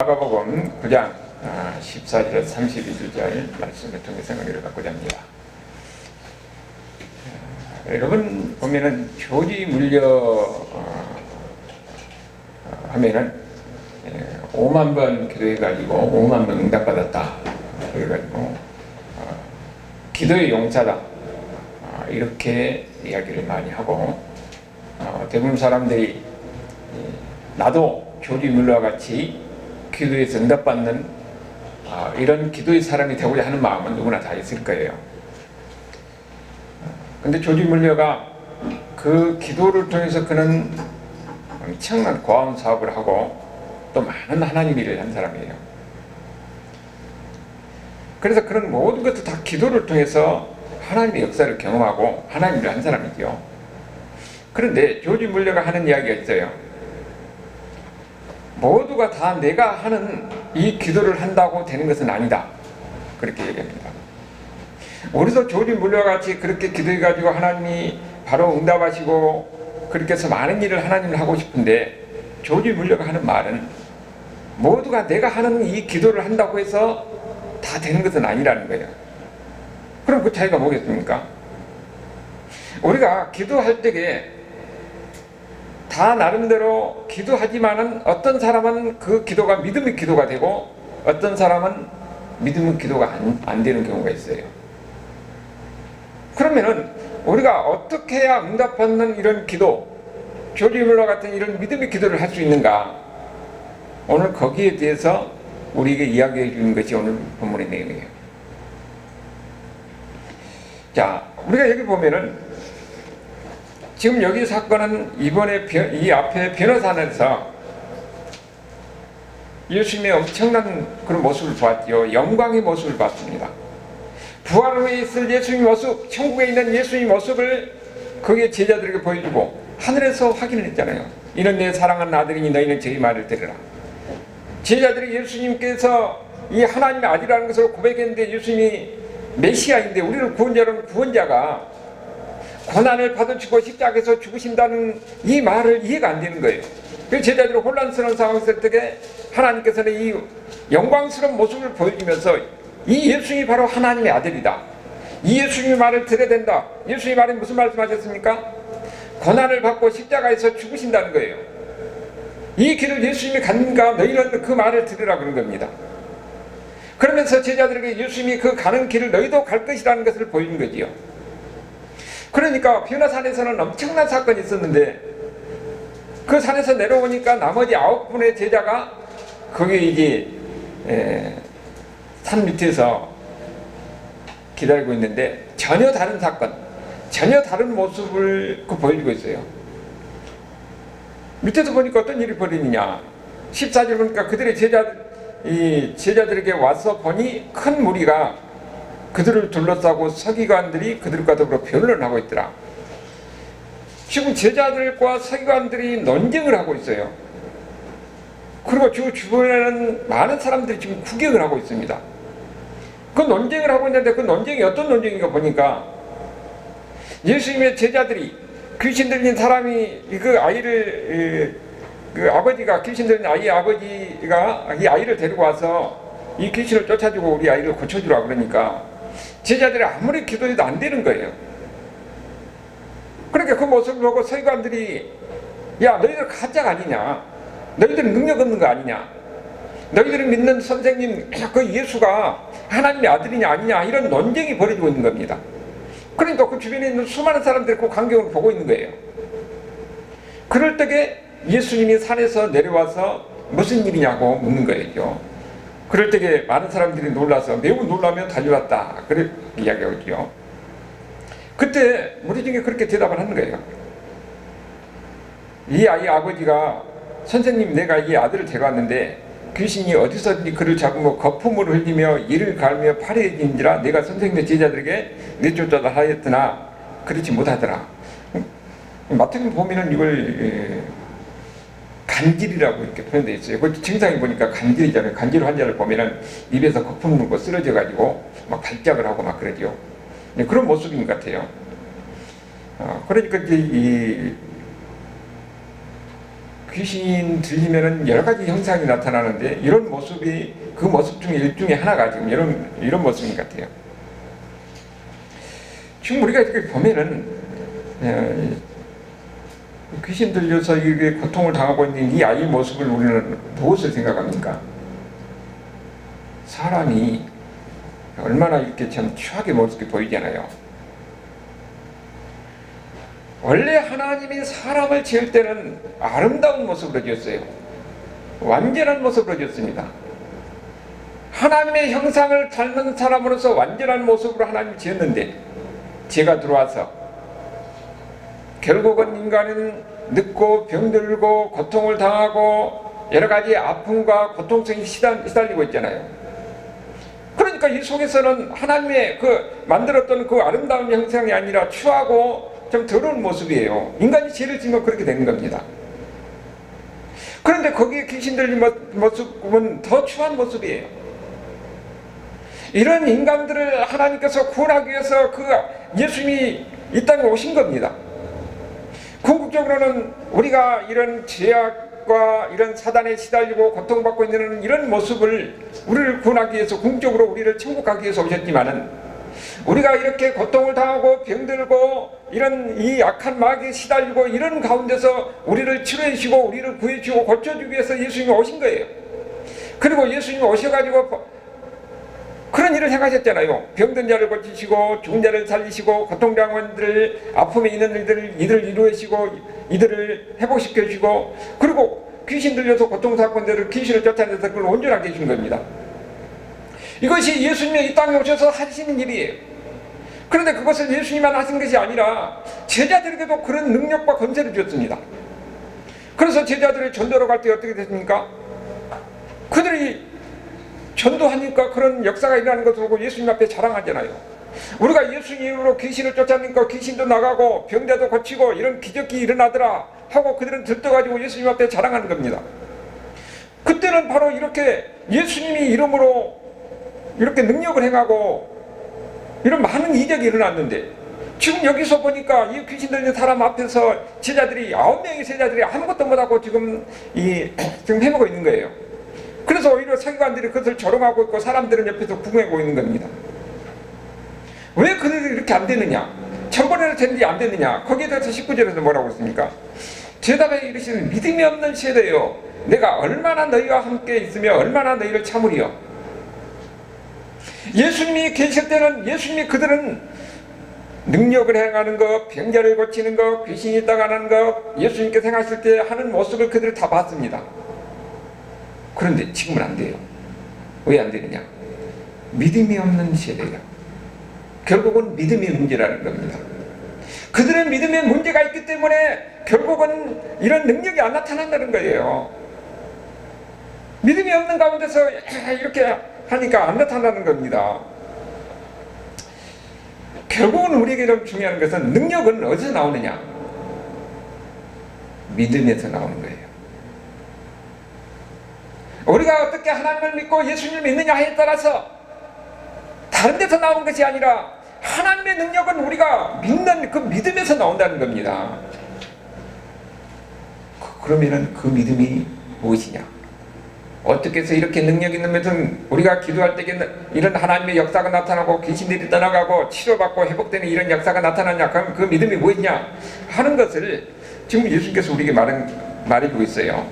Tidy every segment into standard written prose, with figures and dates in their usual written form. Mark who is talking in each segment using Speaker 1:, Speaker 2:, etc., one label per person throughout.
Speaker 1: 마가복음 9장 14절에서 32절 말씀을 통해서 은혜를 받고자 합니다. 여러분 보면은 교리 물려 하면은 5만 번 기도해가지고 5만 번 응답받았다 그래가지고 기도의 용사다 이렇게 이야기를 많이 하고 대부분 사람들이 나도 교리 물려와 같이 기도에서 응답받는 이런 기도의 사람이 되고자 하는 마음은 누구나 다 있을 거예요. 근데 조지 물려가 그 기도를 통해서 그는 엄청난 고아원 사업을 하고 또 많은 하나님 일을 한 사람이에요. 그래서 그런 모든 것도 다 기도를 통해서 하나님의 역사를 경험하고 하나님 일을 한 사람이죠. 그런데 조지 물려가 하는 이야기가 있어요. 모두가 다 내가 하는 이 기도를 한다고 되는 것은 아니다. 그렇게 얘기합니다. 우리도 조지 물려와 같이 그렇게 기도해가지고 하나님이 바로 응답하시고 그렇게 해서 많은 일을 하나님을 하고 싶은데 조지 물려가 하는 말은 모두가 내가 하는 이 기도를 한다고 해서 다 되는 것은 아니라는 거예요. 그럼 그 차이가 뭐겠습니까? 우리가 기도할 때에 다 나름대로 기도하지만은 어떤 사람은 그 기도가 믿음의 기도가 되고 어떤 사람은 믿음의 기도가 안 되는 경우가 있어요. 그러면은 우리가 어떻게 해야 응답받는 이런 기도, 조지 물려 같은 이런 믿음의 기도를 할 수 있는가? 오늘 거기에 대해서 우리에게 이야기해 주는 것이 오늘 본문의 내용이에요. 자, 우리가 여기 보면은 지금 여기 사건은 이번에 이 앞에 변호사에서 예수님의 엄청난 그런 모습을 보았죠. 영광의 모습을 봤습니다. 부활 후에 있을 예수님의 모습, 천국에 있는 예수님의 모습을 거기에 제자들에게 보여주고 하늘에서 확인을 했잖아요. 이는 내 사랑하는 아들이니 너희는 저희 말을 들으라. 제자들이 예수님께서 이 하나님의 아들이라는 것을 고백했는데 예수님이 메시아인데 우리를 구원자라는 구원자가 고난을 받으시고 십자가에서 죽으신다는 이 말을 이해가 안 되는 거예요. 그 제자들이 혼란스러운 상황에 있을 때 하나님께서는 이 영광스러운 모습을 보여주면서 이 예수님이 바로 하나님의 아들이다. 이 예수님의 말을 들어야 된다. 예수님의 말이 무슨 말씀하셨습니까? 고난을 받고 십자가에서 죽으신다는 거예요. 이 길을 예수님이 갔는가 너희는 그 말을 들으라 그런 겁니다. 그러면서 제자들에게 예수님이 그 가는 길을 너희도 갈 것이라는 것을 보이는 거지요. 그러니까 변화산에서는 엄청난 사건이 있었는데 그 산에서 내려오니까 나머지 9분의 제자가 거기 이제 산 밑에서 기다리고 있는데 전혀 다른 사건, 전혀 다른 모습을 보여주고 있어요. 밑에서 보니까 어떤 일이 벌어지냐 14절 보니까 그들의 제자들에게 와서 보니 큰 무리가 그들을 둘러싸고 서기관들이 그들과 더불어 변론을 하고 있더라. 지금 제자들과 서기관들이 논쟁을 하고 있어요. 그리고 주변에는 많은 사람들이 지금 구경을 하고 있습니다. 그 논쟁을 하고 있는데 그 논쟁이 어떤 논쟁인가 보니까 예수님의 제자들이 귀신 들린 사람이 그 아이를 그 아버지가 귀신 들린 아이의 아버지가 이 아이를 데리고 와서 이 귀신을 쫓아주고 우리 아이를 고쳐주라 그러니까 제자들이 아무리 기도해도 안 되는 거예요. 그러니까 그 모습을 보고 서기관들이 야 너희들 가짜가 아니냐, 너희들은 능력 없는 거 아니냐, 너희들이 믿는 선생님 그 예수가 하나님의 아들이냐 아니냐 이런 논쟁이 벌어지고 있는 겁니다. 그러니까 그 주변에 있는 수많은 사람들이 그 광경을 보고 있는 거예요. 그럴 때에 예수님이 산에서 내려와서 무슨 일이냐고 묻는 거예요. 그럴 때에 많은 사람들이 놀라서 매우 놀라며 달려왔다. 그렇게 이야기하고 있죠. 그때 무리 중에 그렇게 대답을 하는 거예요. 이 아이 아버지가 선생님 내가 이 아들을 데려왔는데 귀신이 어디서든지 그를 잡으며 거품을 흘리며 이를 갈며 팔에 딘지라 내가 선생님의 제자들에게 내쫓아다 하였으나 그렇지 못하더라. 마태복음 보면은 이걸 간질이라고 이렇게 표현되어 있어요. 그 증상이 보니까 간질이잖아요. 간질 환자를 보면은 입에서 거품 물고 쓰러져가지고 막 발작을 하고 막 그러죠. 그런 모습인 것 같아요. 그러니까 이제 귀신 들리면은 여러 가지 형상이 나타나는데 이런 모습이 그 모습 중에 일중에 하나가 지금 이런 모습인 것 같아요. 지금 우리가 이렇게 보면은 귀신 들려서 이게 고통을 당하고 있는 이 아이의 모습을 우리는 무엇을 생각합니까? 사람이 얼마나 이렇게 참 추하게 모습이 보이잖아요. 원래 하나님이 사람을 지을 때는 아름다운 모습으로 지었어요. 완전한 모습으로 지었습니다. 하나님의 형상을 닮은 사람으로서 완전한 모습으로 하나님이 지었는데 죄가 들어와서 결국은 인간은 늙고 병들고 고통을 당하고 여러 가지 아픔과 고통성이 시달리고 있잖아요. 그러니까 이 속에서는 하나님의 그 만들었던 그 아름다운 형상이 아니라 추하고 좀 더러운 모습이에요. 인간이 죄를 지면 그렇게 되는 겁니다. 그런데 거기에 귀신 들린 모습은 더 추한 모습이에요. 이런 인간들을 하나님께서 구원하기 위해서 그 예수님이 이 땅에 오신 겁니다. 궁극적으로는 우리가 이런 죄악과 이런 사단에 시달리고 고통받고 있는 이런 모습을 우리를 구원하기 위해서 궁극적으로 우리를 천국 가기 위해서 오셨지만은 우리가 이렇게 고통을 당하고 병들고 이런 이 악한 마귀에 시달리고 이런 가운데서 우리를 치료해 주시고 우리를 구해 주시고 고쳐주기 위해서 예수님이 오신 거예요. 그리고 예수님이 오셔가지고 그런 일을 행하셨잖아요. 병든 자를 고치시고 죽은 자를 살리시고 고통당한 이들, 아픔에 있는 이들을 이루시고 이들을 회복시켜 주시고 그리고 귀신 들려서 고통사건들을 귀신을 쫓아내서 그걸 온전하게 해준 겁니다. 이것이 예수님이 이 땅에 오셔서 하시는 일이에요. 그런데 그것을 예수님만 하신 것이 아니라 제자들에게도 그런 능력과 권세를 주었습니다. 그래서 제자들이 전도로 갈 때 어떻게 됐습니까? 그들이 전도하니까 그런 역사가 일어나는 것을 보고 예수님 앞에 자랑하잖아요. 우리가 예수님 이름으로 귀신을 쫓아내니까 귀신도 나가고 병자도 고치고 이런 기적이 일어나더라 하고 그들은 들떠가지고 예수님 앞에 자랑하는 겁니다. 그때는 바로 이렇게 예수님이 이름으로 이렇게 능력을 행하고 이런 많은 이적이 일어났는데 지금 여기서 보니까 이 귀신 들린 사람 앞에서 제자들이 9명의 제자들이 아무것도 못하고 지금 헤매고 있는 거예요. 그래서 오히려 서기관들이 그것을 조롱하고 있고 사람들은 옆에서 구경하고 있는 겁니다. 왜 그들이 이렇게 안 되느냐? 천번이나 됐는데 안 되느냐? 거기에 대해서 19절에서 뭐라고 했습니까? 대답에 이르시는 믿음이 없는 세대요 내가 얼마나 너희와 함께 있으며 얼마나 너희를 참으리요. 예수님이 계실 때는 그들은 능력을 행하는 것, 병자를 고치는 것, 귀신이 떠나는 것, 예수님께서 행하실 때 하는 모습을 그들이 다 봤습니다. 그런데 지금은 안 돼요. 왜 안 되느냐? 믿음이 없는 세대예요. 결국은 믿음의 문제라는 겁니다. 그들은 믿음에 문제가 있기 때문에 결국은 이런 능력이 안 나타난다는 거예요. 믿음이 없는 가운데서 이렇게 하니까 안 나타나는 겁니다. 결국은 우리에게 좀 중요한 것은 능력은 어디서 나오느냐? 믿음에서 나오는 거예요. 우리가 어떻게 하나님을 믿고 예수님을 믿느냐에 따라서 다른 데서 나오는 것이 아니라 하나님의 능력은 우리가 믿는 그 믿음에서 나온다는 겁니다. 그러면은 그 믿음이 무엇이냐? 어떻게 해서 이렇게 능력 있는 것은 우리가 기도할 때 이런 하나님의 역사가 나타나고 귀신들이 떠나가고 치료받고 회복되는 이런 역사가 나타나냐? 그럼 그 믿음이 무엇이냐? 하는 것을 지금 예수님께서 우리에게 말해주고 있어요.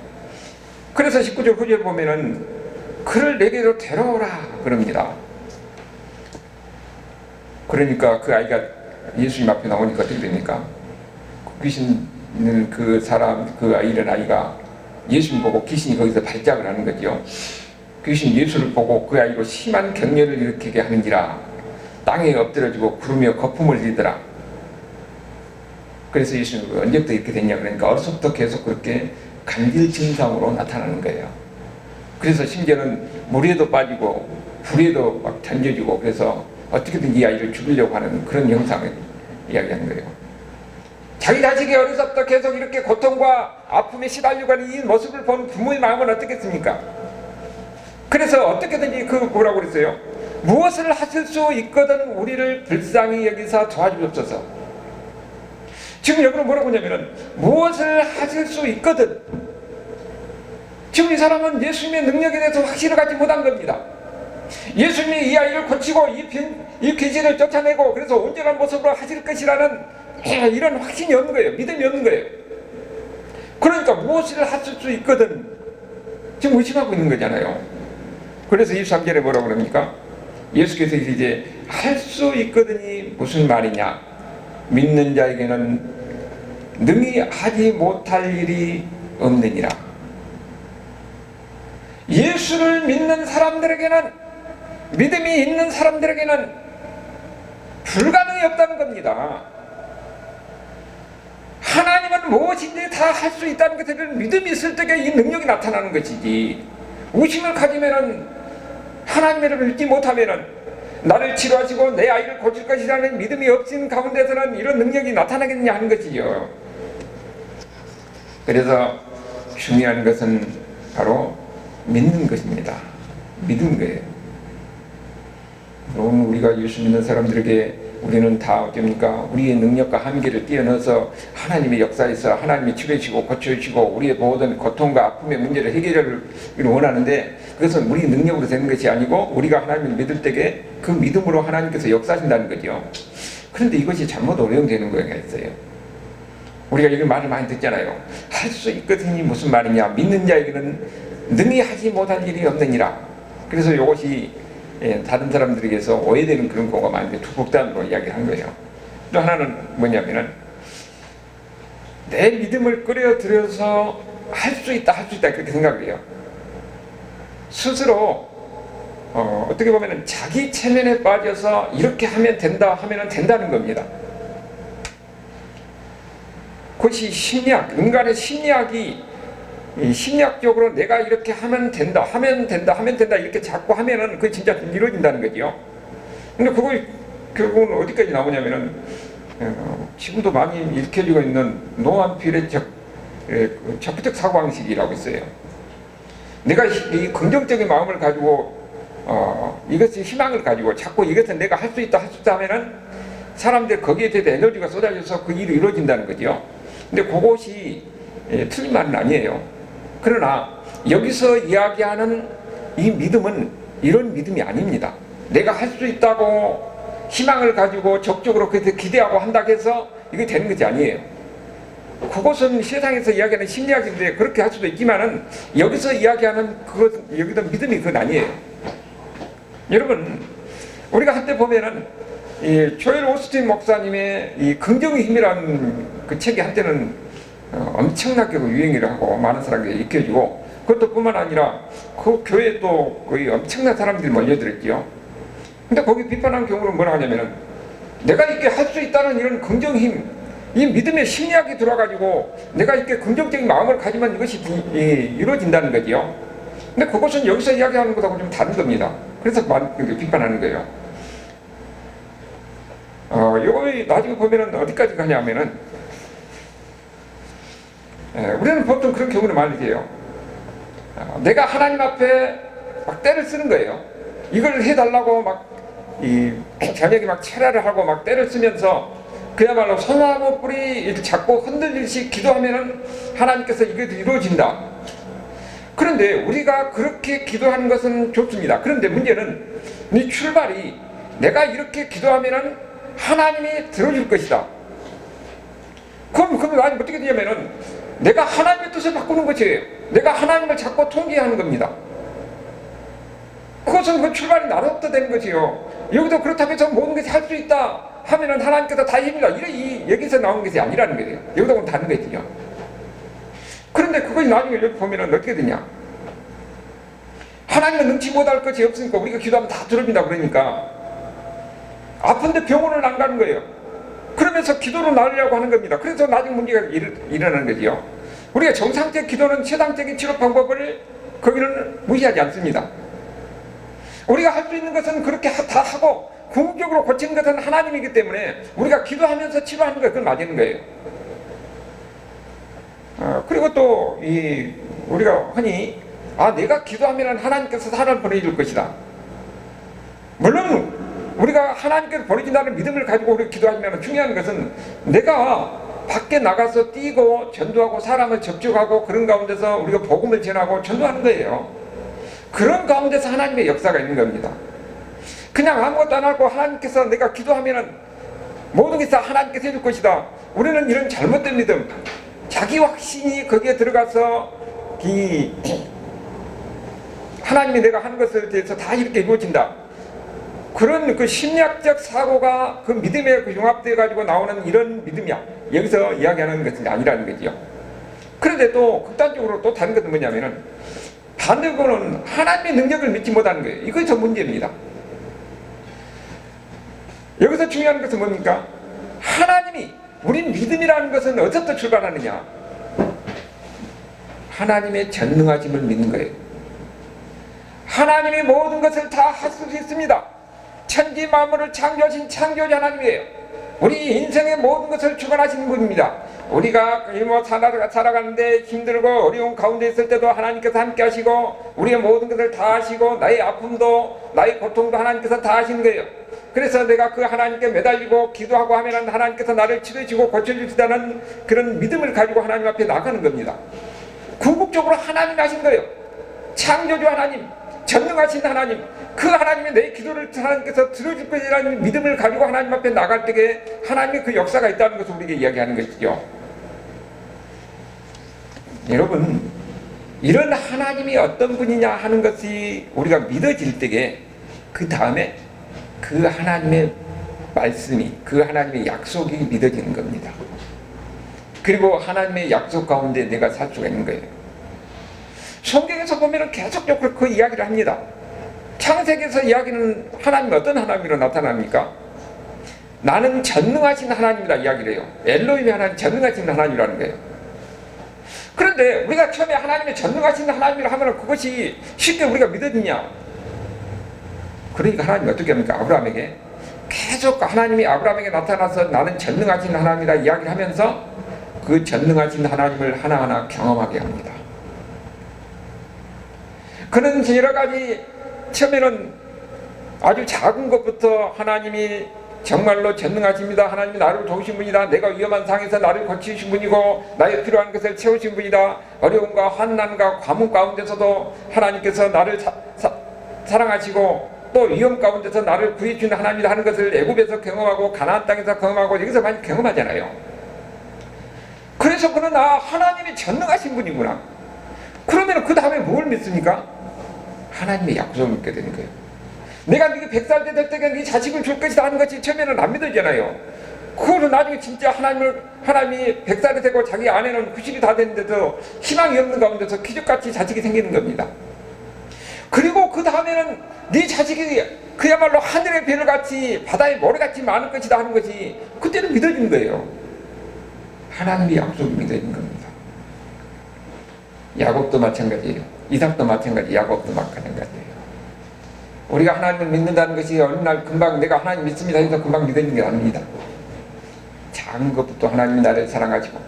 Speaker 1: 그래서 19절 후절 보면은 그를 내게로 데려오라 그럽니다. 그러니까 그 아이가 예수님 앞에 나오니까 어떻게 됩니까? 귀신 있는 그 사람, 그 이런 아이가 예수님 보고 귀신이 거기서 발작을 하는 거죠. 귀신 예수를 보고 그 아이로 심한 격려를 일으키게 하는지라 땅에 엎드려지고 구르며 거품을 흘리더라. 그래서 예수님이 언제부터 이렇게 됐냐 그러니까 어려서부터 계속 그렇게 간질 증상으로 나타나는 거예요. 그래서 심지어는 물에도 빠지고 불에도 막 던져지고 그래서 어떻게든 이 아이를 죽이려고 하는 그런 영상을 이야기하는 거예요. 자기 자식이 어려서부터 계속 이렇게 고통과 아픔에 시달리고 하는 이 모습을 본 부모의 마음은 어떻겠습니까? 그래서 어떻게든지 뭐라고 그랬어요? 무엇을 하실 수 있거든 우리를 불쌍히 여기사 도와주옵소서. 지금 여기는 뭐라고 하냐면은 무엇을 하실 수 있거든 지금 이 사람은 예수님의 능력에 대해서 확신을 갖지 못한 겁니다. 예수님이 이 아이를 고치고 이 귀신을 쫓아내고 그래서 온전한 모습으로 하실 것이라는 이런 확신이 없는 거예요. 믿음이 없는 거예요. 그러니까 무엇을 하실 수 있거든 지금 의심하고 있는 거잖아요. 그래서 23절에 뭐라고 그럽니까? 예수께서 이제 할 수 있거든이 무슨 말이냐? 믿는 자에게는 능히 하지 못할 일이 없느니라. 예수를 믿는 사람들에게는, 믿음이 있는 사람들에게는 불가능이 없다는 겁니다. 하나님은 무엇인지 다 할 수 있다는 것을 믿음이 있을 때에 이 능력이 나타나는 것이지, 의심을 가지면은 하나님을 믿지 못하면은 나를 치료하시고 내 아이를 고칠 것이라는 믿음이 없는 가운데서는 이런 능력이 나타나겠느냐 하는 것이죠. 그래서 중요한 것은 바로 믿는 것입니다. 믿는 거예요. 물론 우리가 예수 믿는 사람들에게 우리는 다 어떻습니까? 우리의 능력과 한계를 뛰어넘어서 하나님의 역사에서 하나님이 치료해주시고 고쳐주시고 우리의 모든 고통과 아픔의 문제를 해결을 원하는데, 그것은 우리 능력으로 되는 것이 아니고 우리가 하나님을 믿을 때에 그 믿음으로 하나님께서 역사하신다는 거죠. 그런데 이것이 잘못 오용되는 거가 있어요. 우리가 여기 말을 많이 듣잖아요. 할 수 있거든이 무슨 말이냐? 믿는 자에게는 능히 하지 못할 일이 없느니라. 그래서 이것이 다른 사람들에게서 오해되는 그런 경우가 많은데 두 극단으로 이야기한 거예요. 또 하나는 뭐냐면은 내 믿음을 끌어들여서 할 수 있다 그렇게 생각을 해요. 스스로 어떻게 보면은 자기 체면에 빠져서 이렇게 하면 된다 하면은 된다는 겁니다. 그것이 심리학, 인간의 심리학이 심리학적으로 내가 이렇게 하면 된다 이렇게 자꾸 하면은 그게 진짜 이루어진다는 거죠. 근데 그거 결국은 어디까지 나오냐면은 지금도 많이 읽혀지고 있는 노안필의 적극적 사고방식이라고 있어요. 내가 이 긍정적인 마음을 가지고 이것이 희망을 가지고 자꾸 이것은 내가 할 수 있다 하면은 사람들 거기에 대해서 에너지가 쏟아져서 그 일이 이루어진다는 거죠. 근데 그것이 틀린 말은 아니에요. 그러나 여기서 이야기하는 이 믿음은 이런 믿음이 아닙니다. 내가 할 수 있다고 희망을 가지고 적극적으로 기대하고 한다고 해서 이게 되는 것이 아니에요. 그것은 세상에서 이야기하는 심리학인데 그렇게 할 수도 있지만은 여기서 이야기하는 그것은 여기다 믿음이 그건 아니에요. 여러분, 우리가 한때 보면은 이 조엘 오스틴 목사님의 이 긍정의 힘이라는 그 책이 한때는 엄청나게 유행을 하고 많은 사람들이 익혀지고, 그것도 뿐만 아니라 그 교회에 또 거의 엄청난 사람들이 몰려들었지요. 근데 거기 비판한 경우는 뭐라 하냐면은 내가 이렇게 할 수 있다는 이런 긍정 힘, 이 믿음의 심리학이 들어가지고 내가 이렇게 긍정적인 마음을 가지면 이것이 이루어진다는 거지요. 근데 그것은 여기서 이야기하는 것하고 좀 다른 겁니다. 그래서 비판하는 거예요. 이거 나중에 보면은 어디까지 가냐면은 우리는 보통 그런 경우를 많이 해요. 내가 하나님 앞에 막 때를 쓰는 거예요. 이걸 해달라고 막 저녁에 막 철야를 하고 막 때를 쓰면서 그야말로 소나무 뿌리 잡고 흔들리듯이 기도하면은 하나님께서 이게 이루어진다. 그런데 우리가 그렇게 기도하는 것은 좋습니다. 그런데 문제는 이 출발이 내가 이렇게 기도하면은 하나님이 들어줄 것이다. 그럼 나는 어떻게 되냐면은 내가 하나님의 뜻을 바꾸는 것이에요. 내가 하나님을 자꾸 통제하는 겁니다. 그것은 그 출발이 나로부터 되는 것이요. 여기도 그렇다고 해서 모든 것이 할 수 있다 하면은 하나님께서 다 힘이다. 여기서 나온 것이 아니라는 거예요. 여기도 다른 것이죠. 그런데 그것이 나중에 여기 보면은 어떻게 되냐. 하나님은 능치 못할 것이 없으니까 우리가 기도하면 다 들어준다 그러니까 아픈데 병원을 안 가는 거예요. 그러면서 기도로 나으려고 하는 겁니다. 그래서 나중에 문제가 일어나는 거지요. 우리가 정상적 기도는 최상적인 치료 방법을 거기는 무시하지 않습니다. 우리가 할 수 있는 것은 그렇게 다 하고 궁극적으로 고치는 것은 하나님이기 때문에 우리가 기도하면서 치료하는 것, 그건 맞는 거예요. 그리고 또 우리가 흔히 내가 기도하면 하나님께서 사람을 보내줄 것이다. 물론 우리가 하나님께서 보내준다는 믿음을 가지고 우리가 기도하면 중요한 것은 내가 밖에 나가서 뛰고 전도하고 사람을 접촉하고 그런 가운데서 우리가 복음을 전하고 전도하는 거예요. 그런 가운데서 하나님의 역사가 있는 겁니다. 그냥 아무것도 안 하고 하나님께서 내가 기도하면은 모든 게 다 하나님께서 해줄 것이다. 우리는 이런 잘못된 믿음, 자기 확신이 거기에 들어가서 하나님이 내가 하는 것에 대해서 다 이렇게 이루어진다. 그런 그 심리학적 사고가 그 믿음에 융합되어 가지고 나오는 이런 믿음이야. 여기서 이야기하는 것은 아니라는 거지요. 그런데 또 극단적으로 또 다른 것은 뭐냐면은 반대로는 하나님의 능력을 믿지 못하는 거예요. 이거 저 문제입니다. 여기서 중요한 것은 뭡니까? 하나님이, 우린 믿음이라는 것은 어디서부터 출발하느냐? 하나님의 전능하심을 믿는 거예요. 하나님이 모든 것을 다 하실 수 있습니다. 천지 만물을 창조하신 창조자 하나님이에요. 우리 인생의 모든 것을 주관하시는 분입니다. 우리가 살아가는데 힘들고 어려운 가운데 있을 때도 하나님께서 함께 하시고 우리의 모든 것을 다 하시고 나의 아픔도 나의 고통도 하나님께서 다 하시는 거예요. 그래서 내가 그 하나님께 매달리고 기도하고 하면 하나님께서 나를 치료해주고 고쳐주시다는 그런 믿음을 가지고 하나님 앞에 나가는 겁니다. 궁극적으로 하나님이 하신 거예요. 창조주 하나님, 전능하신 하나님, 그 하나님이 내 기도를 하나님께서 들어줄 것이라는 믿음을 가지고 하나님 앞에 나갈 때에 하나님의 그 역사가 있다는 것을 우리에게 이야기하는 것이죠. 여러분, 이런 하나님이 어떤 분이냐 하는 것이 우리가 믿어질 때에 그 다음에 그 하나님의 말씀이, 그 하나님의 약속이 믿어지는 겁니다. 그리고 하나님의 약속 가운데 내가 살 수가 있는 거예요. 성경에서 보면 계속적으로 그 이야기를 합니다. 창세기에서 이야기는 하나님이 어떤 하나님으로 나타납니까? 나는 전능하신 하나님이다 이야기를 해요. 엘로힘이 하나님, 전능하신 하나님이라는 거예요. 그런데 우리가 처음에 하나님의 전능하신 하나님이라 하면 그것이 쉽게 우리가 믿어지냐? 그러니까 하나님이 어떻게 합니까? 아브라함에게 계속 하나님이 아브라함에게 나타나서 나는 전능하신 하나님이다 이야기를 하면서 그 전능하신 하나님을 하나하나 경험하게 합니다. 그는 여러 가지 처음에는 아주 작은 것부터 하나님이 정말로 전능하십니다. 하나님이 나를 도우신 분이다. 내가 위험한 상황에서 나를 고치신 분이고 나의 필요한 것을 채우신 분이다. 어려움과 환난과 과문 가운데서도 하나님께서 나를 사랑하시고 또 위험 가운데서 나를 구해주는 하나님이다 하는 것을 애굽에서 경험하고 가나안 땅에서 경험하고 여기서 많이 경험하잖아요. 그래서 그는 하나님이 전능하신 분이구나. 그러면 그 다음에 뭘 믿습니까? 하나님의 약속을 믿게 되는 거예요. 내가 네게 100살 때 될 때가 네 자식을 줄 것이다 하는 것이 처음에는 안 믿어지잖아요. 그거는 나중에 진짜 하나님이 100살이 되고 자기 아내는 90이 다 됐는데도 희망이 없는 가운데서 기적같이 자식이 생기는 겁니다. 그리고 그 다음에는 네 자식이 그야말로 하늘의 별같이 바다의 모래같이 많을 것이다 하는 것이 그때는 믿어지는 거예요. 하나님의 약속이 믿어지는 겁니다. 야곱도 마찬가지예요. 이삭도 마찬가지, 야곱도 마찬가지예요. 우리가 하나님을 믿는다는 것이 어느 날 금방 내가 하나님 믿습니다 해서 금방 믿어지는 게 아닙니다. 작은 것부터 하나님이 나를 사랑하시고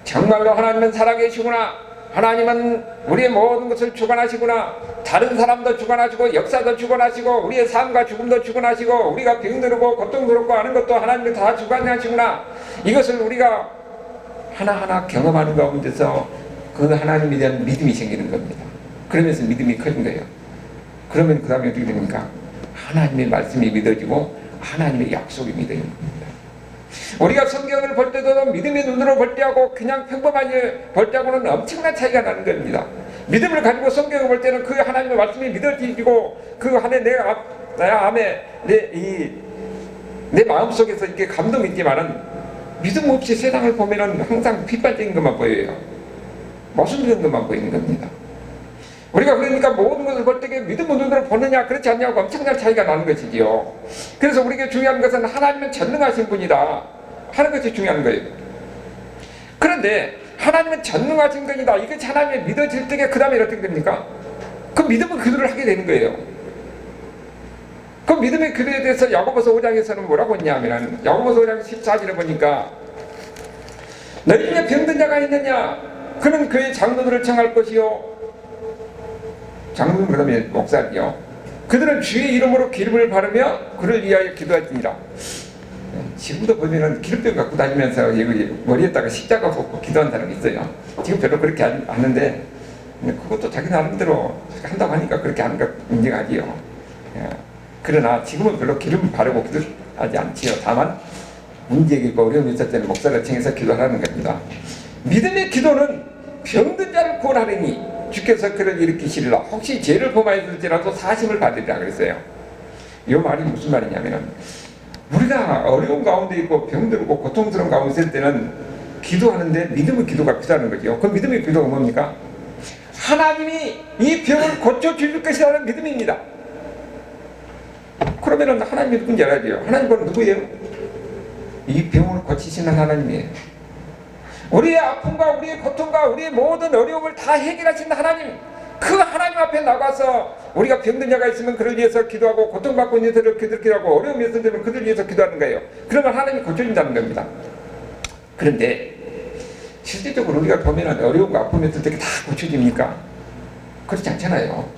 Speaker 1: 정말로 하나님은 살아계시구나, 하나님은 우리의 모든 것을 주관하시구나, 다른 사람도 주관하시고 역사도 주관하시고 우리의 삶과 죽음도 주관하시고 우리가 병들고 고통스럽고 하는 것도 하나님이 다 주관하시구나, 이것을 우리가 하나하나 경험하는 가운데서 그 하나님에 대한 믿음이 생기는 겁니다. 그러면서 믿음이 커진 거예요. 그러면 그 다음에 어떻게 됩니까? 하나님의 말씀이 믿어지고 하나님의 약속이 믿어지는 겁니다. 우리가 성경을 볼 때도 믿음의 눈으로 볼 때하고 그냥 평범하게 볼 때하고는 엄청난 차이가 나는 겁니다. 믿음을 가지고 성경을 볼 때는 그 하나님의 말씀이 믿어지고 그 안에 내 마음속에서 이렇게 감동이 있지만은 믿음 없이 세상을 보면은 항상 빗발적인 것만 보여요. 모순된 것만 보이는 겁니다. 우리가 그러니까 모든 것을 볼 때 믿음의 눈으로 보느냐 그렇지 않냐고 엄청난 차이가 나는 것이지요. 그래서 우리에게 중요한 것은 하나님은 전능하신 분이다 하는 것이 중요한 거예요. 그런데 하나님은 전능하신 분이다, 이것이 하나님의 믿어질 때에 그 다음에 어떻게 됩니까? 그 믿음은 기도를 하게 되는 거예요. 그 믿음의 기도에 대해서 야고보서 5장에서는 뭐라고 했냐면, 야고보서 5장 14절에 보니까 너희 중에 병든 자가 있느냐, 그는 그의 장로들을 청할 것이요, 장로는 그러면 목사이요, 그들은 주의 이름으로 기름을 바르며 그를 위하여 기도할지니라. 지금도 보면은 기름병 갖고 다니면서 여기 머리에다가 십자가 걷고 기도하는 사람이 있어요. 지금 별로 그렇게 하는데 그것도 자기 나름대로 한다고 하니까 그렇게 하는 것 문제가 아니에요. 그러나 지금은 별로 기름 바르고 기도하지 않지요. 다만 문제가 있고 어려움이 있을 때는 목사를 청해서 기도하라는 겁니다. 믿음의 기도는 병든 자를 구원하려니 주께서 그를 일으키시리라. 혹시 죄를 범하였을지라도 사심을 받으리라 그랬어요. 이 말이 무슨 말이냐면은 우리가 어려운 가운데 있고 병들고 고통스러운 가운데 있을 때는 기도하는데 믿음의 기도가 필요하는 거죠. 그 믿음의 기도가 뭡니까? 하나님이 이 병을 고쳐줄 것이라는 믿음입니다. 그러면은 하나님이 누군지 알아야 돼요. 하나님은 누구예요? 이 병을 고치시는 하나님이에요. 우리의 아픔과 우리의 고통과 우리의 모든 어려움을 다 해결하시는 하나님, 그 하나님 앞에 나가서 우리가 병든 자가 있으면 그를 위해서 기도하고 고통받고 있는 자를 기도하고 어려움이 있으면 그들 위해서 기도하는 거예요. 그러면 하나님이 고쳐준다는 겁니다. 그런데 실질적으로 우리가 보면 어려움과 아픔이 있을 때 다 고쳐집니까? 그렇지 않잖아요.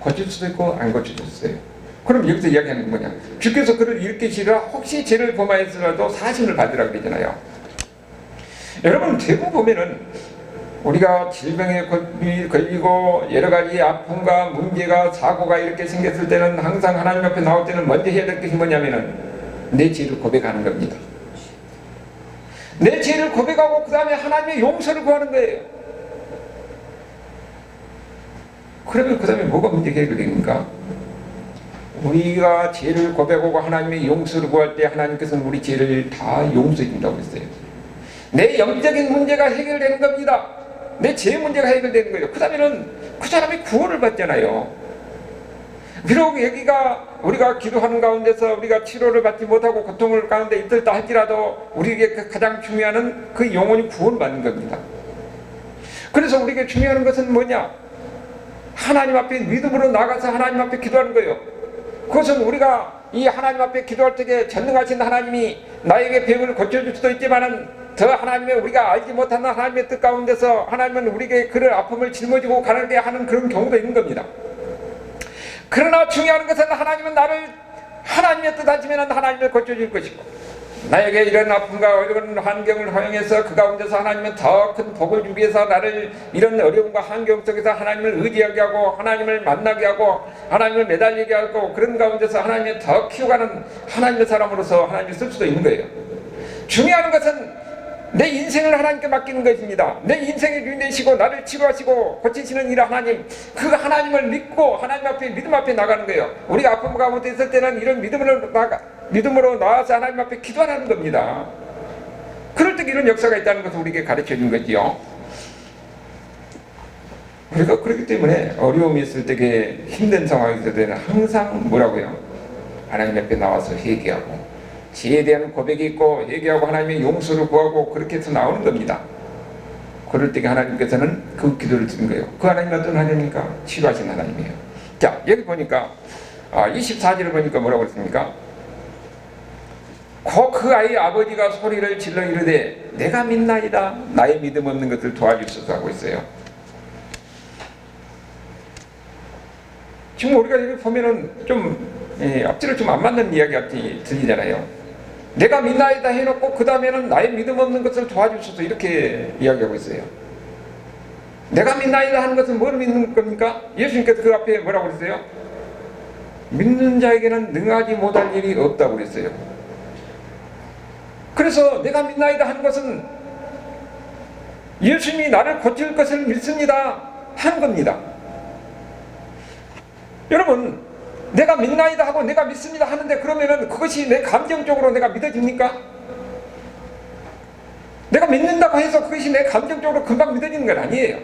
Speaker 1: 고칠 수도 있고 안 고칠 수도 있어요. 그럼 여기서 이야기하는 건 뭐냐? 주께서 그를 일으키시라. 혹시 죄를 범하였으라도 사심을 받으라 그러잖아요. 여러분 대부분 보면은 우리가 질병에 걸리고 여러 가지 아픔과 문제가 사고가 이렇게 생겼을 때는 항상 하나님 앞에 나올 때는 먼저 해야 될 것이 뭐냐면은 내 죄를 고백하는 겁니다. 내 죄를 고백하고 그 다음에 하나님의 용서를 구하는 거예요. 그러면 그 다음에 뭐가 문제가 해결됩니까? 우리가 죄를 고백하고 하나님의 용서를 구할 때 하나님께서는 우리 죄를 다 용서해 준다고 했어요. 내 영적인 문제가 해결되는 겁니다. 내 죄 문제가 해결되는 거예요. 그 다음에는 그 사람이 구원을 받잖아요. 비록 여기가 우리가 기도하는 가운데서 우리가 치료를 받지 못하고 고통을 가운데 있었다 할지라도 우리에게 가장 중요한 그 영혼이 구원받는 겁니다. 그래서 우리에게 중요한 것은 뭐냐? 하나님 앞에 믿음으로 나가서 하나님 앞에 기도하는 거예요. 그것은 우리가 이 하나님 앞에 기도할 때에 전능하신 하나님이 나에게 병을 고쳐줄 수도 있지만은 더 하나님의 우리가 알지 못하는 하나님의 뜻 가운데서 하나님은 우리에게 그런 아픔을 짊어지고 가게 하는 그런 경우도 있는 겁니다. 그러나 중요한 것은 하나님은 나를 하나님의 뜻 하시면 하나님을 고쳐줄 것이고 나에게 이런 아픔과 어려운 환경을 허용해서 그 가운데서 하나님은 더 큰 복을 주기 위해서 나를 이런 어려움과 환경 속에서 하나님을 의지하게 하고 하나님을 만나게 하고 하나님을 매달리게 하고 그런 가운데서 하나님을 더 키워가는 하나님의 사람으로서 하나님을 쓸 수도 있는 거예요. 중요한 것은 내 인생을 하나님께 맡기는 것입니다. 내 인생의 주인이시고 나를 치료하시고 고치시는 일 하나님, 그 하나님을 믿고 하나님 앞에 믿음 앞에 나가는 거예요. 우리가 아픔 가운데 있을 때는 이런 믿음으로 나와서 하나님 앞에 기도하는 겁니다. 그럴 때 이런 역사가 있다는 것을 우리에게 가르쳐 준 거지요. 우리가 그렇기 때문에 어려움이 있을 때 힘든 상황이 있을 때는 항상 뭐라고요? 하나님 앞에 나와서 회개하고 죄에 대한 고백이 있고 회개하고 하나님의 용서를 구하고 그렇게 해서 나오는 겁니다. 그럴 때 하나님께서는 그 기도를 드린 거예요. 그 하나님은 어떤 하나님입니까? 치료하신 하나님이에요. 자, 여기 보니까 24절을 보니까 뭐라고 그랬습니까? 그 아이의 아버지가 소리를 질러 이르되 내가 믿나이다. 나의 믿음 없는 것을 도와주소서 하고 있어요. 지금 우리가 여기 보면은 좀 앞뒤로 좀 안 맞는 이야기가 들리잖아요. 내가 믿나이다 해놓고 그 다음에는 나의 믿음 없는 것을 도와주소서 이렇게 이야기하고 있어요. 내가 믿나이다 하는 것은 뭘 믿는 겁니까? 예수님께서 그 앞에 뭐라고 그랬어요? 믿는 자에게는 능하지 못할 일이 없다고 그랬어요. 그래서 내가 믿나이다 하는 것은 예수님이 나를 고칠 것을 믿습니다 하는 겁니다. 여러분, 내가 믿나이다 하고 내가 믿습니다 하는데 그러면은 그것이 내 감정적으로 내가 믿어집니까? 내가 믿는다고 해서 그것이 내 감정적으로 금방 믿어지는 건 아니에요.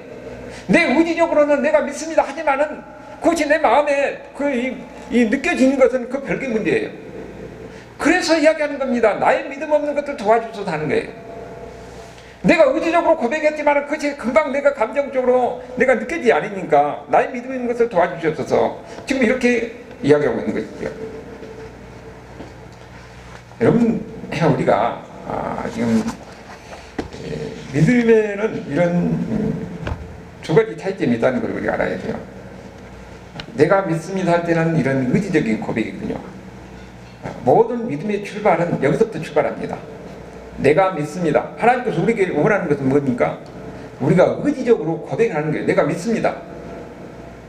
Speaker 1: 내 의지적으로는 내가 믿습니다 하지만은 그것이 내 마음에 느껴지는 것은 그 별개 문제예요. 그래서 이야기하는 겁니다. 나의 믿음 없는 것들 도와주소서 하는 거예요. 내가 의지적으로 고백했지만 그것이 금방 내가 감정적으로 내가 느껴지지 않으니까 나의 믿음 있는 것을 도와주셔서 지금 이렇게 이야기하고 있는 것이죠. 여러분, 우리가 지금 믿음에는 이런 두 가지 차이점이 있다는 걸 우리가 알아야 돼요. 내가 믿습니다 할 때는 이런 의지적인 고백이거든요. 모든 믿음의 출발은 여기서부터 출발합니다. 내가 믿습니다. 하나님께서 우리에게 원하는 것은 뭡니까? 우리가 의지적으로 고백하는 거예요. 내가 믿습니다.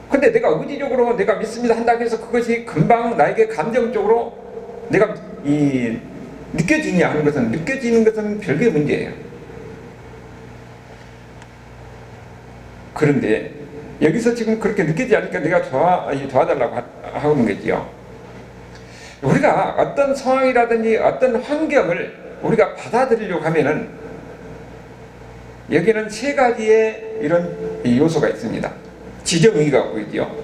Speaker 1: 근데 내가 의지적으로 내가 믿습니다 한다고 해서 그것이 금방 나에게 감정적으로 내가 느껴지냐 하는 것은, 느껴지는 것은 별개의 문제예요. 그런데 여기서 지금 그렇게 느끼지 않으니까 내가 도와달라고 하는 거지요. 우리가 어떤 상황이라든지 어떤 환경을 우리가 받아들이려고 하면은 여기는 세 가지의 이런 요소가 있습니다. 지정의가 보이죠.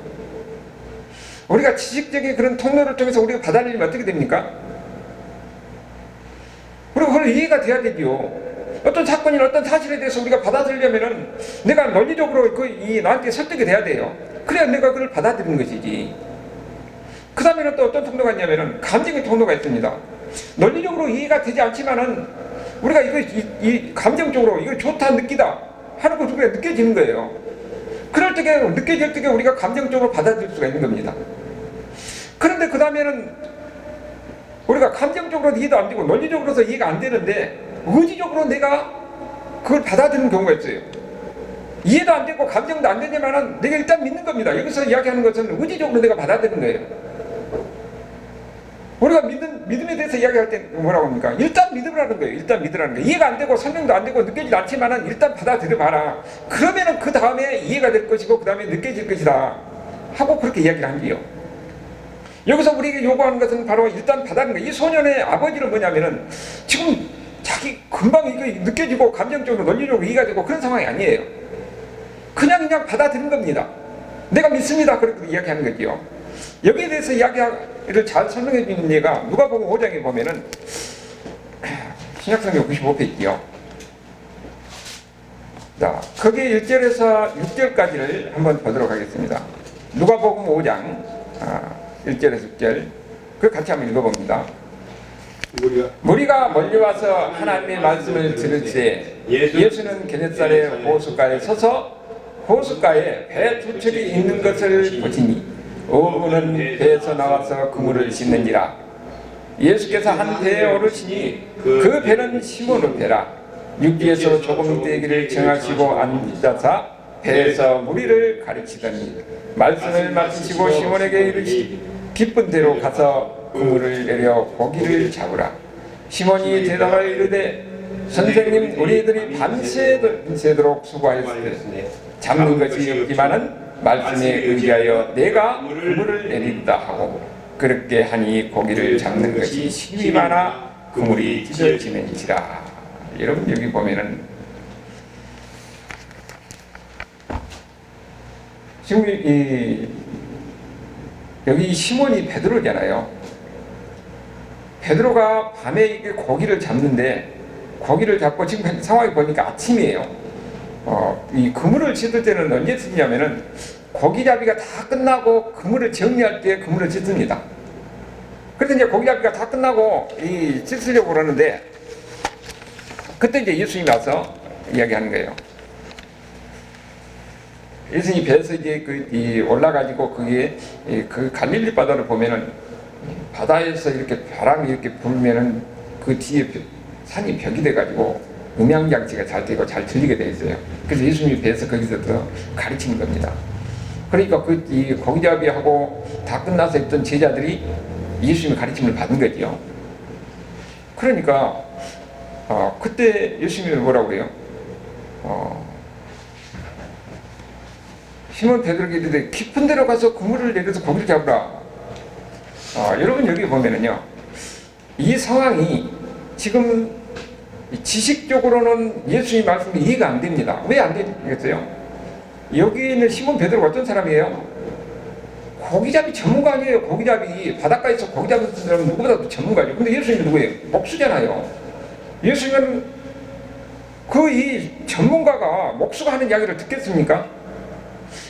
Speaker 1: 우리가 지식적인 그런 통로를 통해서 우리가 받아들이면 어떻게 됩니까? 우리가 그걸 이해가 돼야 되죠. 어떤 사건이나 어떤 사실에 대해서 우리가 받아들이려면은 내가 논리적으로 나한테 설득이 돼야 돼요. 그래야 내가 그걸 받아들이는 것이지. 그 다음에는 또 어떤 통로가 있냐면은 감정의 통로가 있습니다. 논리적으로 이해가 되지 않지만은 우리가 이 감정적으로 이거 좋다 느끼다 하는 것이 우리가 느껴지는 거예요. 그럴 때 느껴질 때 우리가 감정적으로 받아들일 수가 있는 겁니다. 그런데 그 다음에는 우리가 감정적으로 이해도 안 되고 논리적으로서 이해가 안 되는데 의지적으로 내가 그걸 받아들이는 경우가 있어요. 이해도 안 되고 감정도 안 되지만은 내가 일단 믿는 겁니다. 여기서 이야기하는 것은 의지적으로 내가 받아들이는 거예요. 우리가 믿음에 대해서 이야기할 때 뭐라고 합니까? 일단 믿으라는 거예요. 일단 믿으라는 거예요. 이해가 안 되고 설명도 안 되고 느껴지지 않지만은 일단 받아들여봐라. 그러면은 그 다음에 이해가 될 것이고 그 다음에 느껴질 것이다 하고 그렇게 이야기를 한 거예요. 여기서 우리에게 요구하는 것은 바로 일단 받아들이는 거예요. 이 소년의 아버지는 뭐냐면은 지금 자기 금방 이거 느껴지고 감정적으로 논리적으로 이해가 되고 그런 상황이 아니에요. 그냥 받아들인 겁니다. 내가 믿습니다. 그렇게 이야기하는 거죠. 여기에 대해서 이야기를 잘 설명해 주는 예가 누가복음 5장에 보면은 신약성경 95페이지 있죠. 자, 거기 1절에서 6절까지를 한번 보도록 하겠습니다. 누가복음 5장 1절에서 6절 그 같이 한번 읽어봅니다. 무리가 몰려와서 하나님의 말씀을 들을때 예수는 게네사렛 호숫가에 서서 호숫가에 배 두 척이 있는 것을 보시니 어부는 배에서 나와서 그물을 씻는지라. 예수께서 한 배에 오르시니 그 배는 시몬의 배라. 육지에서 조금 떼기를 정하시고 앉아서 배에서 무리를 가르치더니 말씀을 마치시고 시몬에게 이르시니 기쁜 대로 가서 그물을 내려 고기를 잡으라. 시몬이 대답하여 이르되 선생님, 우리들이 밤새도록 수고하였으니 잡는 것이 없지만은 말씀에 의지하여 내가 그물을 내린다 하고 그렇게 하니 고기를 잡는 것이 힘이 많아 그물이 찢어지는지라. 여러분 여기 보면은 지금 여기 시몬이 베드로잖아요. 베드로가 밤에 이게 고기를 잡는데 고기를 잡고 지금 상황이 보니까 아침이에요. 이 그물을 찢을 때는 언제 쓰냐면은 고기잡이가 다 끝나고 그물을 정리할 때 그물을 찢습니다. 그래서 이제 고기잡이가 다 끝나고 찢으려고 그러는데 그때 이제 예수님이 와서 이야기하는 거예요. 예수님이 배에서 이제 올라가지고 그게 그 갈릴리 바다를 보면은 바다에서 이렇게 바람이 이렇게 불면은 그 뒤에 산이 벽이 돼가지고 음향장치가 잘 되고 잘 들리게 돼 있어요. 그래서 예수님이 배에서 거기서 더 가르치는 겁니다. 그러니까 이 고기잡이하고 다 끝나서 있던 제자들이 예수님의 가르침을 받은 거죠. 그러니까 그때 예수님이 뭐라고 그래요? 시몬 베드로에게 이르되 깊은 데로 가서 그물을 내려서 고기를 잡으라. 여러분 여기 보면은요, 이 상황이 지금 지식적으로는 예수님 말씀이 이해가 안 됩니다. 왜 안 되겠어요? 여기 있는 시몬 베드로가 어떤 사람이에요? 고기잡이 전문가 아니에요. 고기잡이 바닷가에서 고기잡이 쓰는 사람은 누구보다도 전문가죠. 근데 예수님은 누구예요? 목수잖아요. 예수님은 이 전문가가 목수가 하는 이야기를 듣겠습니까?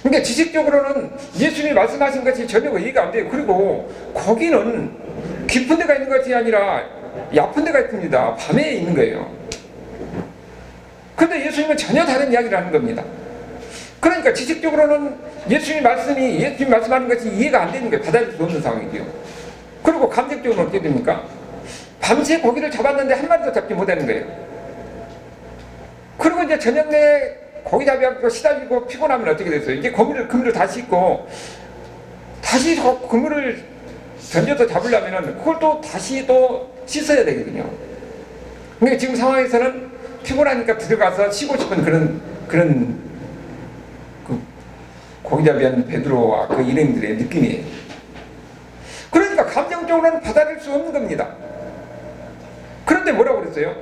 Speaker 1: 그러니까 지식적으로는 예수님이 말씀하신 것이 전혀 이해가 안 돼요. 그리고 거기는 깊은 데가 있는 것이 아니라 얕은 데가 있습니다. 밤에 있는 거예요. 그런데 예수님은 전혀 다른 이야기를 하는 겁니다. 그러니까 지식적으로는 예수님 말씀하는 것이 이해가 안 되는 거예요. 받아들일 수 없는 상황이죠. 그리고 감정적으로 어떻게 됩니까? 밤새 고기를 잡았는데 한 마리도 잡지 못하는 거예요. 그리고 이제 저녁 내에 고기 잡아서 시달리고 피곤하면 어떻게 됐어요? 이제 그물을 다시 씻고 다시 그물을 던져서 잡으려면은 그걸 또 다시 또 씻어야 되거든요. 그러니까 지금 상황에서는 피곤하니까 들어가서 쉬고 싶은 그런 그 고기잡이한 베드로와 그 일행들의 느낌이에요. 그러니까 감정적으로는 받아들일 수 없는 겁니다. 그런데 뭐라고 그랬어요?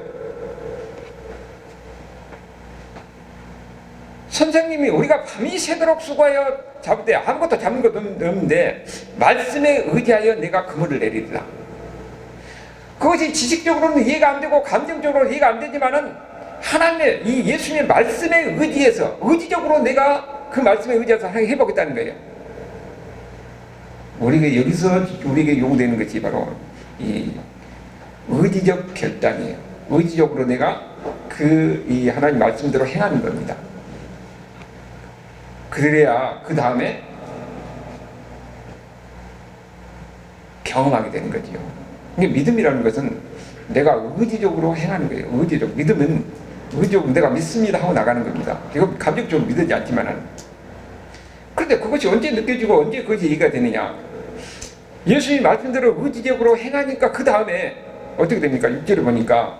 Speaker 1: 선생님이 우리가 밤이 새도록 수고하여 잡을 때 아무것도 잡는 것 없는데 말씀에 의지하여 내가 그물을 내리리라. 그것이 지식적으로는 이해가 안 되고 감정적으로는 이해가 안 되지만은 하나님의 이 예수님의 말씀에 의지해서 의지적으로 내가 그 말씀에 의지해서 해보겠다는 거예요. 우리가 여기서 우리에게 요구되는 것이 바로 이 의지적 결단이에요. 의지적으로 내가 이 하나님 말씀대로 행하는 겁니다. 그래야 그 다음에 경험하게 되는 거지요. 믿음이라는 것은 내가 의지적으로 행하는 거예요. 믿음은 의지적으로 내가 믿습니다 하고 나가는 겁니다. 이거 감정적으로 믿지 않지만은. 그런데 그것이 언제 느껴지고 언제 그것이 이해가 되느냐? 예수님 말씀대로 의지적으로 행하니까 그 다음에 어떻게 됩니까? 6절을 보니까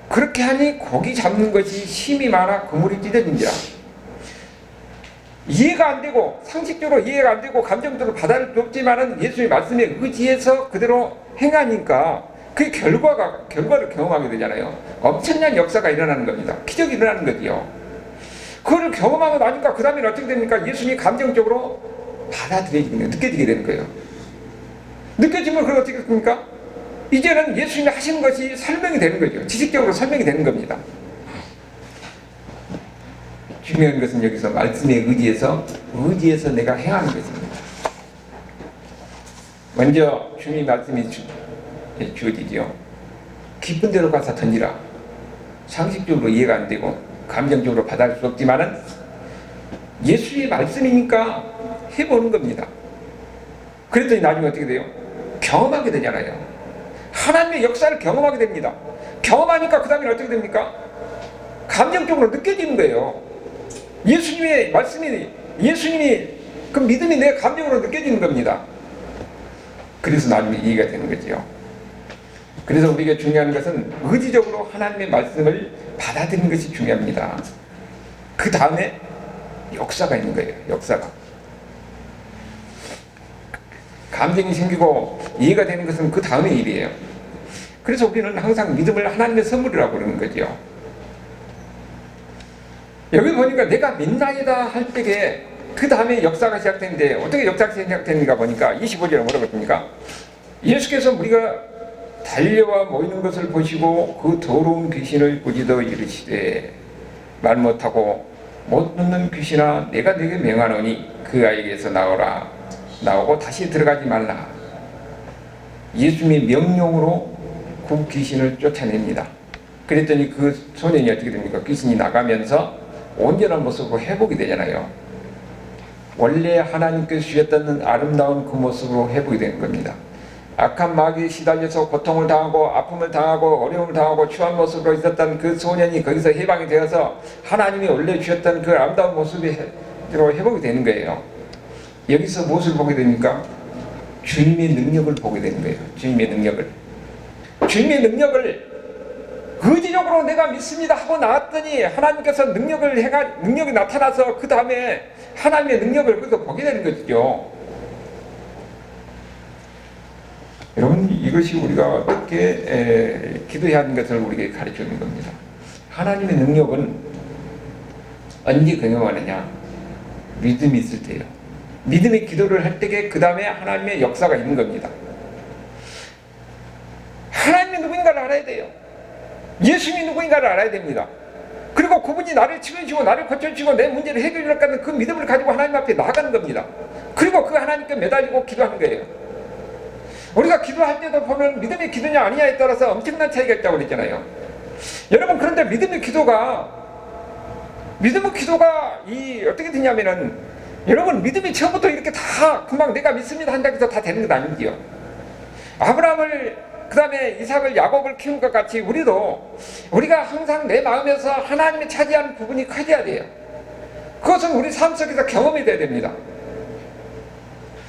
Speaker 1: 그렇게 하니 고기 잡는 것이 힘이 많아 그물이 찢어진지라. 이해가 안 되고 상식적으로 이해가 안 되고 감정적으로 받아들일 수 없지만은 예수의 말씀에 의지해서 그대로 행하니까 그 결과를 경험하게 되잖아요. 엄청난 역사가 일어나는 겁니다. 기적이 일어나는 거지요. 그걸 경험하고 나니까 그 다음에 어떻게 됩니까? 예수님이 감정적으로 받아들여지는 느껴지게 되는 거예요. 느껴지면 그걸 어떻게 됩니까? 이제는 예수님이 하시는 것이 설명이 되는 거죠. 지식적으로 설명이 되는 겁니다. 중요한 것은 여기서 말씀에 의지해서 내가 행하는 것입니다. 먼저 주님 말씀이 주어지죠. 기쁜 대로 가서 던지라. 상식적으로 이해가 안 되고 감정적으로 받아들일 수 없지만은 예수의 말씀이니까 해보는 겁니다. 그랬더니 나중에 어떻게 돼요? 경험하게 되잖아요. 하나님의 역사를 경험하게 됩니다. 경험하니까 그 다음에 어떻게 됩니까? 감정적으로 느껴지는 거예요. 예수님의 말씀이, 예수님이 그 믿음이 내 감정으로 느껴지는 겁니다. 그래서 나중에 이해가 되는 거죠. 그래서 우리가 중요한 것은 의지적으로 하나님의 말씀을 받아들이는 것이 중요합니다. 그 다음에 역사가 있는 거예요. 역사가. 감정이 생기고 이해가 되는 것은 그 다음의 일이에요. 그래서 우리는 항상 믿음을 하나님의 선물이라고 그러는 거죠. 여기 보니까 내가 믿나이다 할 때에 그 다음에 역사가 시작되는데 어떻게 역사가 시작되는가 보니까 25절에 뭐라고 했습니까? 예수께서 우리가 달려와 모이는 것을 보시고 그 더러운 귀신을 꾸짖어 이르시되 말 못하고 못 듣는 귀신아 내가 네게 명하노니 그 아이에게서 나오고 다시 들어가지 말라. 예수님의 명령으로 그 귀신을 쫓아냅니다. 그랬더니 그 소년이 어떻게 됩니까? 귀신이 나가면서 온전한 모습으로 회복이 되잖아요. 원래 하나님께서 주셨던 아름다운 그 모습으로 회복이 되는 겁니다. 악한 마귀에 시달려서 고통을 당하고 아픔을 당하고 어려움을 당하고 추한 모습으로 있었던 그 소년이 거기서 해방이 되어서 하나님이 원래 주셨던 그 아름다운 모습이 회복이 되는 거예요. 여기서 무엇을 보게 됩니까? 주님의 능력을 보게 되는 거예요. 주님의 능력을 의지적으로 내가 믿습니다 하고 나왔더니 하나님께서 능력이 나타나서 그 다음에 하나님의 능력을 그래서 보게 되는 것이죠. 여러분, 이것이 우리가 어떻게 기도해야 하는 것을 우리에게 가르쳐 주는 겁니다. 하나님의 능력은 언제 경험하느냐? 믿음이 있을 때요. 믿음의 기도를 할 때에 그 다음에 하나님의 역사가 있는 겁니다. 하나님이 누구인가를 알아야 돼요. 예수님이 누구인가를 알아야 됩니다. 그리고 그분이 나를 치료해주고 나를 고쳐주고 내 문제를 해결해 줄 거는 그 믿음을 가지고 하나님 앞에 나아가는 겁니다. 그리고 그 하나님께 매달리고 기도하는 거예요. 우리가 기도할 때도 보면 믿음의 기도냐 아니냐에 따라서 엄청난 차이가 있다고 그랬잖아요. 여러분, 그런데 믿음의 기도가 어떻게 되냐면은 여러분, 믿음이 처음부터 이렇게 다 금방 내가 믿습니다 한다고 해서 다 되는 건 아니지요. 아브라함을 그 다음에 이삭을 야곱을 키운 것 같이 우리가 항상 내 마음에서 하나님이 차지하는 부분이 커져야 돼요. 그것은 우리 삶 속에서 경험이 돼야 됩니다.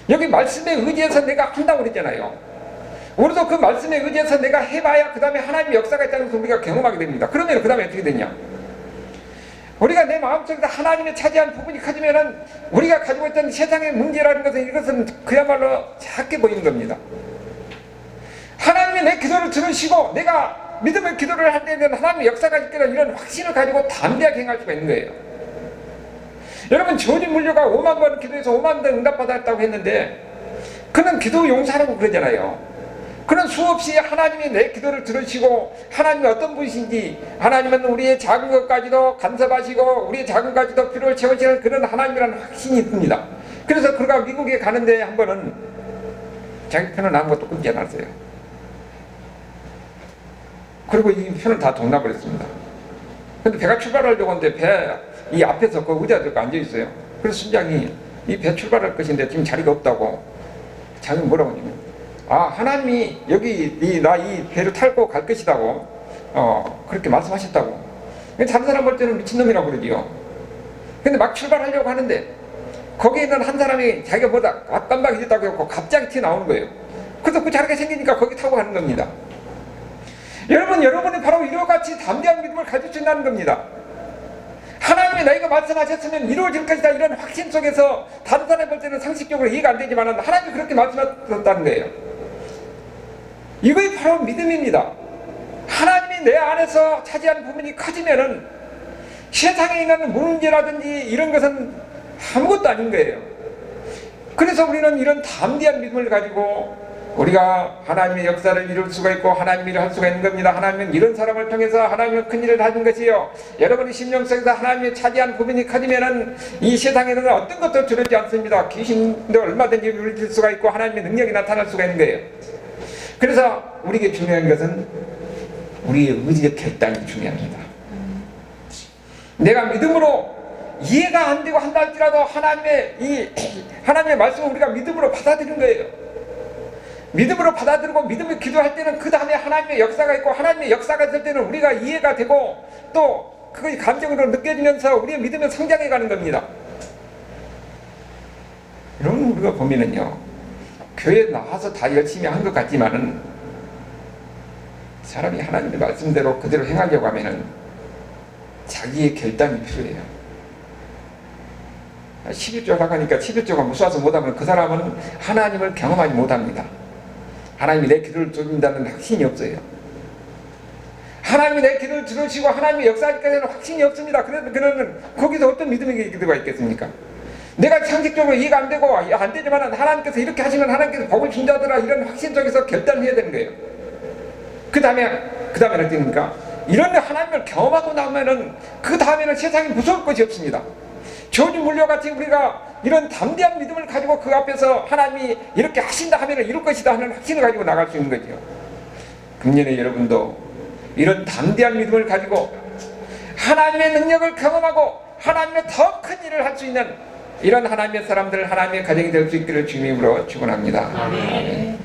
Speaker 1: 여기 말씀에 의지해서 내가 한다고 그랬잖아요. 우리도 그 말씀에 의지해서 내가 해봐야 그 다음에 하나님의 역사가 있다는 것을 우리가 경험하게 됩니다. 그러면 그 다음에 어떻게 되냐, 우리가 내 마음속에서 하나님의 차지한 부분이 커지면은 우리가 가지고 있던 세상의 문제라는 것은 이것은 그야말로 작게 보이는 겁니다. 하나님이 내 기도를 들으시고 내가 믿음의 기도를 할 때는 하나님의 역사가 있다는 이런 확신을 가지고 담대하게 행할 수가 있는 거예요. 여러분, 조지 물류가 5만 번 기도해서 5만 번 응답받았다고 했는데 그는 기도 용사라고 그러잖아요. 그는 수없이 하나님이 내 기도를 들으시고 하나님이 어떤 분이신지, 하나님은 우리의 작은 것까지도 간섭하시고 우리의 작은 것까지도 필요를 채우시는 그런 하나님이라는 확신이 있습니다. 그래서 그가 미국에 가는데 한 번은 자기 편을 아무것도 끊지 않았어요. 그리고 이 편을 다 동나버렸습니다. 근데 배가 출발하려고 하는데 배 이 앞에서 그 의자 들고 앉아있어요. 그래서 순장이 이 배 출발할 것인데 지금 자리가 없다고. 자기는 뭐라고 하냐면, 하나님이 여기 나 이 배를 타고 갈 것이라고 그렇게 말씀하셨다고. 다른 사람 볼 때는 미친놈이라고 그러지요. 근데 막 출발하려고 하는데 거기에 있는 한 사람이 자기가 뭐다 깜빡 잊었다고 했고 갑자기 튀어나오는 거예요. 그래서 그 자리가 생기니까 거기 타고 가는 겁니다. 여러분이 바로 이와 같이 담대한 믿음을 가질 수 있다는 겁니다. 하나님이 너희가 말씀하셨으면 이루어질 것이다, 이런 확신 속에서 다른 사람 볼 때는 상식적으로 이해가 안 되지만 하나님이 그렇게 말씀하셨다는 거예요. 이것이 바로 믿음입니다. 하나님이 내 안에서 차지하는 부분이 커지면은 세상에 있는 문제라든지 이런 것은 아무것도 아닌 거예요. 그래서 우리는 이런 담대한 믿음을 가지고 우리가 하나님의 역사를 이룰 수가 있고 하나님의 일을 할 수가 있는 겁니다. 하나님은 이런 사람을 통해서 하나님은 큰 일을 하신 것이요, 여러분의 심령 속에서 하나님의 차지한 부분이 커지면은 이 세상에는 어떤 것도 두렵지 않습니다. 귀신도 얼마든지 물릴 수가 있고 하나님의 능력이 나타날 수가 있는 거예요. 그래서 우리에게 중요한 것은 우리의 의지의 결단이 중요합니다. 내가 믿음으로 이해가 안 되고 한다 할지라도 하나님의 말씀을 우리가 믿음으로 받아들이는 거예요. 믿음으로 받아들이고 믿음을 기도할 때는 그 다음에 하나님의 역사가 있고, 하나님의 역사가 있을 때는 우리가 이해가 되고 또 그것이 감정으로 느껴지면서 우리의 믿음이 성장해 가는 겁니다. 여러분, 우리가 보면은요, 교회에 나와서 다 열심히 한 것 같지만은 사람이 하나님의 말씀대로 그대로 행하려고 하면은 자기의 결단이 필요해요. 11조 하라고 하니까 11조가 무서워서 못하면 그 사람은 하나님을 경험하지 못합니다. 하나님이 내 기도를 들은다는 확신이 없어요. 하나님이 내 기도를 들으시고 하나님의 역사하기까지는 확신이 없습니다. 그러면 거기서 어떤 믿음의 기도가 있겠습니까? 내가 상식적으로 이해가 안 되고 안 되지만 하나님께서 이렇게 하시면 하나님께서 복을 준다더라, 이런 확신 속에서 결단을 해야 되는 거예요. 그 다음에 어떻습니까? 이런 하나님을 경험하고 나면은 그 다음에는 세상이 무서울 것이 없습니다. 조지 물려같이 우리가 이런 담대한 믿음을 가지고 그 앞에서 하나님이 이렇게 하신다 하면 이룰 것이다 하는 확신을 가지고 나갈 수 있는 거죠. 금년에 여러분도 이런 담대한 믿음을 가지고 하나님의 능력을 경험하고 하나님의 더 큰 일을 할 수 있는 이런 하나님의 사람들, 하나님의 가정이 될 수 있기를 주님으로 축원합니다. 아멘.